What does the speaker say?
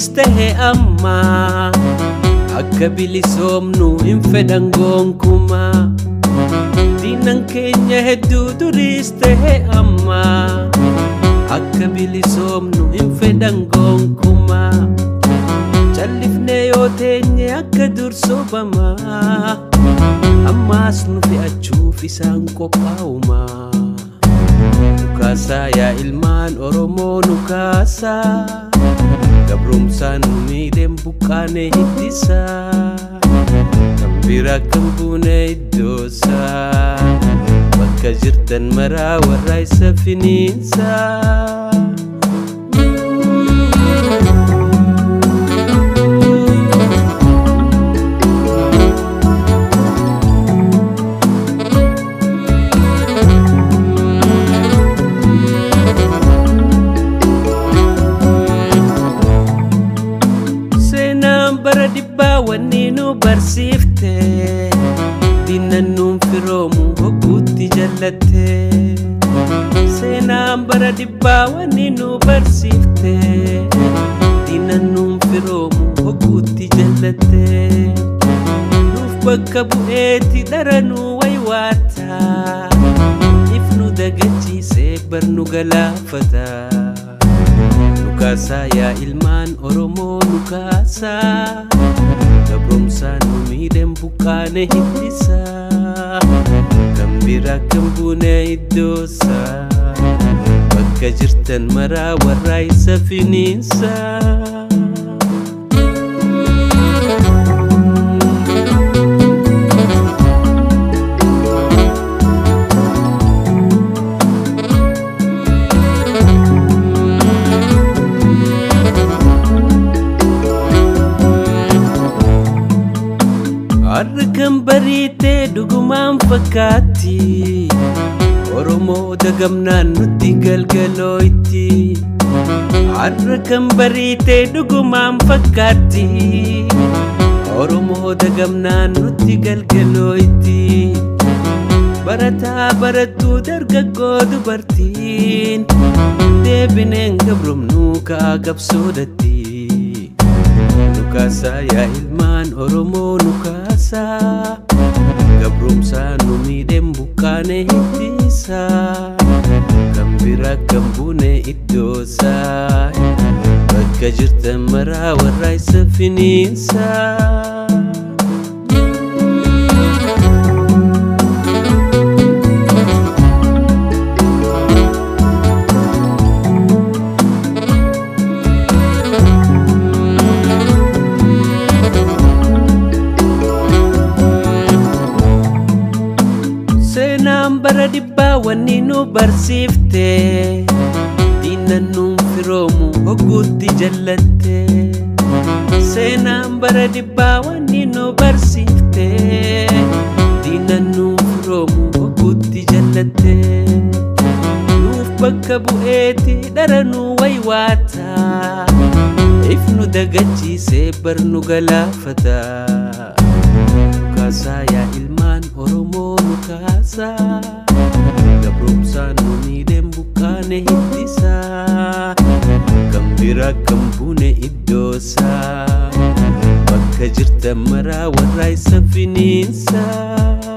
duris tahe amma akka bilisoomnu hin fedhan gonkumaa. Diinan keenya hedduu duris tahe amma akka bilisoomnu hin fedhan gonkumaa. Callifnee yoo teenye akka dur sobamaa ammaas nu fe'achuuf isaan qophaa'umaa. Nukaasaa yaa ilmaan Oromoo nukaasaa gabrumsaan nu miidheen buqqaane hittisaa kan bira kan buune iddoosaa bakka jirtan maraa warra isa finiinsaa. Bara dibbaa wanni nu barsifte diinan nuun firoomu hogguutti jallatte. Seenaan bara dibbaa wanni nu barsifte diinan nuun firoomu hogguutti jallatte. Nuuf bakka bu'eetti dara nu waywaata if nu dagachiisee bar nu galaafata. Nukaasaa yaa ilmaan Oromoo nukaasaa gabrumsaan nu miidheen buqqaane hittisaa kan bira kan buune iddoosaa bakka jirtan maraa warra isa finiinsaa. Arkan bariitee dhugumaan fakkaatti Oromoo dagamnaan nutti galgalooyti. Arkan bariitee dhugumaan fakkaatti Oromoo dagamnaan nutti galgalooyti. Barataa barattuu dargaggoo dubartiin deebineen gabrumnuu ka'aa qabsoodatti. Nukaasaa yaa ilmaan Oromoo nukaasaa gabrumsaan nu miidheen buqqaane hittisaa kan bira kan buune iddoosaa bakka jirtan maraa warra isa finiinsaa. Bara dibbaa wanni nu barsifte diinan nuun firoomu hogguutti jallatte. Seenaan bara dibbaa wanni nu barsifte diinan nuun firoomu hogguutti jallatte. Nuuf bakka bu'eetti dara nu waywaata if nu dagachiisee bar nu galaafata. Nukaasaa yaa ilmaan Oromoo nukaasaa gabrumsaan nu miidheen buqqaane hittisaa kan bira kan buune iddoosaa bakka jirtan maraa warra isa finiinsaa.